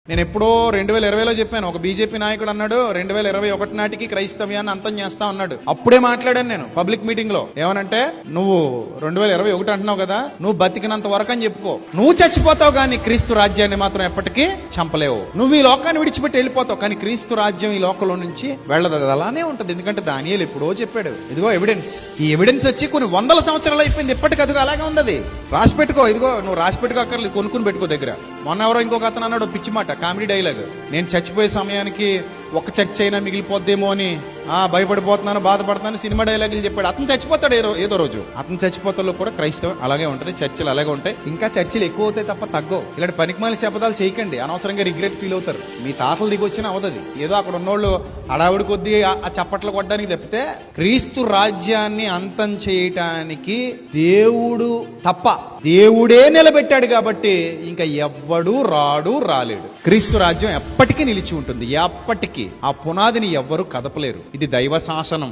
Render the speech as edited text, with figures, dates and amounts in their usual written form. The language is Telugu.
నేను ఎప్పుడో 2020లో చెప్పాను. ఒక బీజేపీ నాయకుడు అన్నాడు 2021 నాటికి క్రైస్తవ్యాన్ని అంతం చేస్తా అన్నాడు. అప్పుడే మాట్లాడాను నేను పబ్లిక్ మీటింగ్ లో. ఏమనంటే, నువ్వు 2021 అంటున్నావు కదా, నువ్వు బతికినంత వరకు అని చెప్పుకో. నువ్వు చచ్చిపోతావు కానీ క్రీస్తు రాజ్యాన్ని మాత్రం ఎప్పటికీ చంపలేవు. నువ్వు ఈ లోకాన్ని విడిచిపెట్టి వెళ్ళిపోతావు కానీ క్రీస్తు రాజ్యం ఈ లోకంలో నుంచి వెళ్ళదు. అది అలానే ఉంటది. ఎందుకంటే దానియేలు ఎప్పుడో చెప్పాడు. ఇదిగో ఎవిడెన్స్. ఈ ఎవిడెన్స్ వచ్చి కొన్ని వందల సంవత్సరాలు అయిపోయింది. ఎప్పటికీ అదిగో అలాగే ఉంది. రాసి పెట్టుకో. ఇదిగో నువ్వు రాసి పెట్టుకో, అక్కర్లేదు, కొనుక్కుని పెట్టుకో దగ్గర. మొన్న ఎవరో ఇంకొక అతను అన్నాడు పిచ్చి మాట, కామెడీ డైలాగ్. నేను చచ్చిపోయే సమయానికి ఒక చర్చ అయినా మిగిలిపోద్దేమో అని భయపడిపోతున్నాను, బాధపడుతున్నాను, సినిమా డైలాగులు చెప్పాడు. అతను చచ్చిపోతాడు ఏదో రోజు. అతను చచ్చిపోతాలో కూడా క్రైస్తవం అలాగే ఉంటది, చర్చలు అలాగే ఉంటాయి. ఇంకా చర్చలు ఎక్కువ అవుతాయి తప్ప తగ్గవు. ఇలాంటి పనికిమాలి శపథాలు చేయకండి, అనవసరంగా రిగ్రెట్ ఫీల్ అవుతారు. మీ తాతలు దిగొచ్చినా అవదది. ఏదో అక్కడ ఉన్నోళ్ళు హడావుడి కొద్దీ ఆ చప్పట్లు కొట్టడానికి తప్పితే క్రీస్తు రాజ్యాన్ని అంతం చేయటానికి దేవుడు తప్ప, దేవుడే నిలబెట్టాడు కాబట్టి ఇంకా ఎవ్వడు రాలేడు. క్రీస్తు రాజ్యం ఎప్పటికీ నిలిచి ఉంటుంది. ఎప్పటికీ ఆ పునాదిని ఎవ్వరూ కదపలేరు. ఇది దైవ శాసనం.